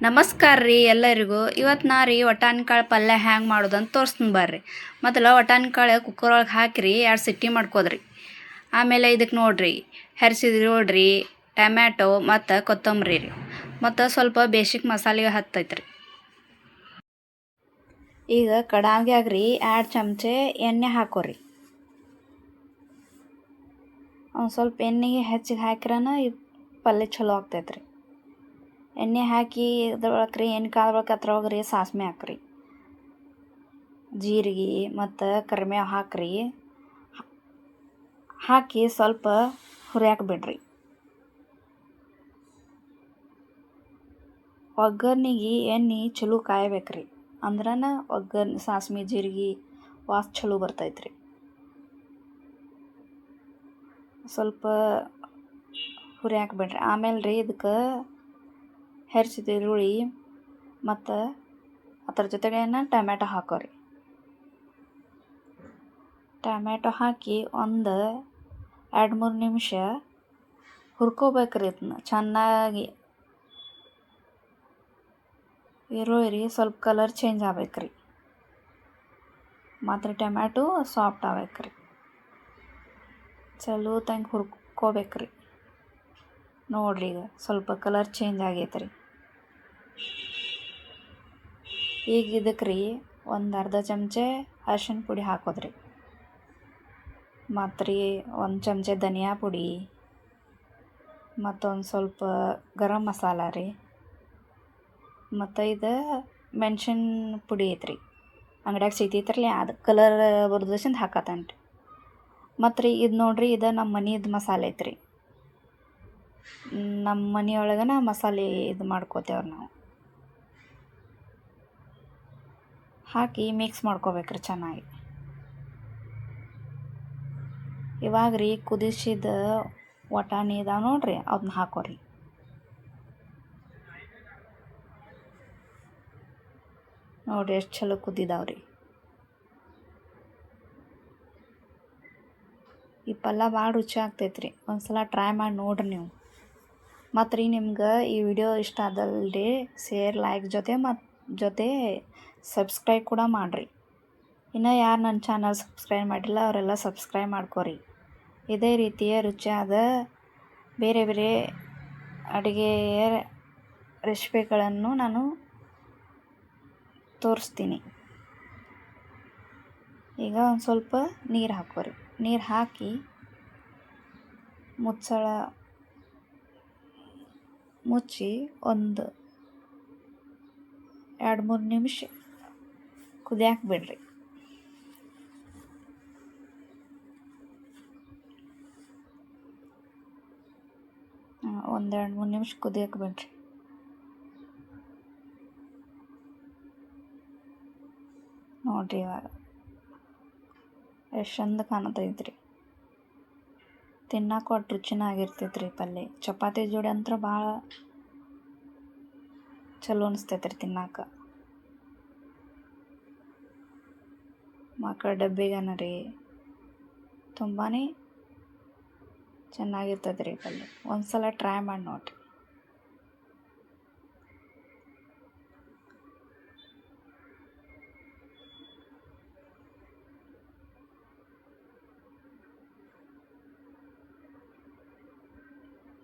ನಮಸ್ಕಾರ ರೀ ಎಲ್ಲರಿಗೂ. ಇವತ್ತು ನಾ ರೀ ಕಾಳು ಪಲ್ಯ ಹ್ಯಾಂಗೆ ಮಾಡೋದಂತ ತೋರಿಸ್ತೀನಿ ಬರ್ರಿ. ಮೊದಲು ಕಾಳು ಕುಕ್ಕರ್ ಒಳಗೆ ಹಾಕಿರಿ 2 ಸಿಟಿ ಮಾಡ್ಕೋದ್ರಿ. ಆಮೇಲೆ ಇದಕ್ಕೆ ನೋಡ್ರಿ ಹೆರ್ಸಿದ ನೋಡ್ರಿ ಟೊಮ್ಯಾಟೊ ಮತ್ತು ಕೊತ್ತಂಬರಿ ರೀ ಮತ್ತು ಸ್ವಲ್ಪ ಬೇಸಿಕ್ ಮಸಾಲೆ ಹತ್ತೈತ್ರಿ. ಈಗ ಕಡಾಗ್ಯಾಗ ರೀ 2 ಚಮಚೆ ಎಣ್ಣೆ ಹಾಕೋರಿ. ಒಂದು ಸ್ವಲ್ಪ ಎಣ್ಣೆಗೆ ಹೆಚ್ಚಿಗೆ ಹಾಕಿರನ ಈ ಪಲ್ಯ ಚಲೋ ಆಗ್ತೈತ್ರಿ. ಎಣ್ಣೆ ಹಾಕಿ ಇದ್ರೊಳಗೆ ರೀ ಎಣ್ಣೆ ಕಾದ್ರೊಳಗೆ ಅದ್ರೊಳಗೆ ರೀ ಸಾಸ್ಮೆ ಹಾಕ್ರಿ, ಜೀರಿಗೆ ಮತ್ತು ಕರಿಬೇವು ಹಾಕ್ರಿ. ಹಾಕಿ ಸ್ವಲ್ಪ ಹುರಿಯಾಕ ಬಿಡ್ರಿ. ಒಗ್ಗರ್ನಿಗೆ ಎಣ್ಣೆ ಚಲೋ ಕಾಯಬೇಕ್ರಿ, ಅಂದ್ರನ ಒಗ್ಗರ್ನಿ ಸಾಸ್ಮೆ ಜೀರಿಗೆ ವಾಸ ಚಲೋ ಬರ್ತೈತ್ರಿ. ಸ್ವಲ್ಪ ಹುರಿಯಾಕ ಬಿಡ್ರಿ. ಆಮೇಲೆ ರೀ ಇದಕ್ಕೆ ಹೆರ್ಸಿದ ಈರುಳ್ಳಿ ಮತ್ತು ಅದ್ರ ಜೊತೆಗೇನ ಟೊಮ್ಯಾಟೊ ಹಾಕೋರಿ. ಟೊಮ್ಯಾಟೊ ಹಾಕಿ ಒಂದು 2-3 ನಿಮಿಷ ಹುರ್ಕೋಬೇಕ್ರಿ. ಇದನ್ನ ಚೆನ್ನಾಗಿ ಈರುಳ್ಳಿ ರೀ ಸ್ವಲ್ಪ ಕಲರ್ ಚೇಂಜ್ ಆಗ್ಬೇಕ್ರಿ ಮತ್ತು ಟೊಮ್ಯಾಟೊ ಸಾಫ್ಟ್ ಆಗ್ಬೇಕ್ರಿ. ಚಲೋ ತಂಗ ಹುರ್ಕೋಬೇಕ್ರಿ. ನೋಡ್ರಿ ಈಗ ಸ್ವಲ್ಪ ಕಲರ್ ಚೇಂಜ್ ಆಗೈತ್ರಿ. ಈಗ ಇದಕ್ಕೆ ರೀ ಒಂದು ಅರ್ಧ ಚಮಚೆ ಅರಿಶಿನ ಪುಡಿ ಹಾಕೋದ್ರಿ. ಮತ್ತು ರೀ 1 ಚಮಚೆ ಧನಿಯಾ ಪುಡಿ ಮತ್ತೊಂದು ಸ್ವಲ್ಪ ಗರಂ ಮಸಾಲ ರೀ ಮತ್ತು ಇದು ಮೆಣಸಿನ ಪುಡಿ ಐತ್ರಿ, ಅಂಗಡ್ಯಾಗ ಸಿಗ್ತೈತ್ರಲ್ಲ ಅದು ಕಲರ್ ಬರ್ದಸಿಂದ ಹಾಕತ್ತನ್ರಿ. ಮತ್ತು ರೀ ಇದು ನೋಡ್ರಿ ಇದು ನಮ್ಮ ಮನೆಯದು ಮಸಾಲೆ ಐತ್ರಿ. ನಮ್ಮ ಮನೆಯೊಳಗನ ಮಸಾಲೆ ಇದು ಮಾಡ್ಕೋತೇವ್ರಿ ನಾವು. ಹಾಕಿ ಮಿಕ್ಸ್ ಮಾಡ್ಕೋಬೇಕ್ರಿ ಚೆನ್ನಾಗಿ. ಇವಾಗ ರೀ ಕುದಿಸಿದ ವಟಾಣಿ ಇದಾವೆ ನೋಡ್ರಿ ಅದನ್ನ ಹಾಕೋರಿ. ನೋಡ್ರಿ ಎಷ್ಟು ಚಲೋ ಕುದ್ದಿದಾವ್ರಿ. ಈ ಪಲ್ಯ ಭಾಳ ರುಚಿ ಆಗ್ತೈತ್ರಿ, ಒಂದ್ಸಲ ಟ್ರೈ ಮಾಡಿ ನೋಡ್ರಿ ನೀವು. ಮತ್ತು ರೀ ನಿಮ್ಗೆ ಈ ವಿಡಿಯೋ ಇಷ್ಟ ಆದಲ್ರಿ ಶೇರ್ ಲೈಕ್ ಜೊತೆ ಸಬ್ಸ್ಕ್ರೈಬ್ ಕೂಡ ಮಾಡಿರಿ. ಇನ್ನು ಯಾರು ನನ್ನ ಚಾನಲ್ ಸಬ್ಸ್ಕ್ರೈಬ್ ಮಾಡಿಲ್ಲ ಅವರೆಲ್ಲ ಸಬ್ಸ್ಕ್ರೈಬ್ ಮಾಡ್ಕೋರಿ. ಇದೇ ರೀತಿಯ ರುಚಿಯಾದ ಬೇರೆ ಬೇರೆ ಅಡುಗೆಯ ರೆಸಿಪಿಗಳನ್ನು ನಾನು ತೋರಿಸ್ತೀನಿ. ಈಗ ಒಂದು ಸ್ವಲ್ಪ ನೀರು ಹಾಕೋರಿ. ನೀರು ಹಾಕಿ ಮುಚ್ಚಿ ಒಂದು 2-3 ನಿಮಿಷ ಕುದಿಯಾಕ ಬಿಡ್ರಿ. ಒಂದು 2-3 ನಿಮಿಷ ಕುದಿಯಾಕ ಬಿಡ್ರಿ. ನೋಡ್ರಿ ಇವಾಗ ಎಷ್ಟು ಚಂದ ಕಾಣತೈತ್ರಿ. ತಿನ್ನಕ್ಕೆ ಒಟ್ಟು ರುಚಿನ ಆಗಿರ್ತೈತ್ರಿ ಪಲ್ಯ. ಚಪಾತಿ ಜೋಡಿ ಅಂತೂ ಭಾಳ ಚಲೋ ಅನಿಸ್ತೈತ್ರಿ ತಿನ್ನಕ್ಕೆ. ಮಕ್ಕಳ ಡಬ್ಬಿಗನ ರೀ ತುಂಬಾ ಚೆನ್ನಾಗಿರ್ತೈತ್ರಿ ಪಲ್ಯ. ಒಂದ್ಸಲ ಟ್ರೈ ಮಾಡಿ ನೋಡ್ರಿ.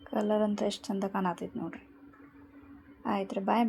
ಕಲರ್ ಅಂತ ಎಷ್ಟು ಚಂದ ಕಾಣತೈತಿ ನೋಡ್ರಿ. ಆಯ್ತು ರೀ, ಬಾಯ್.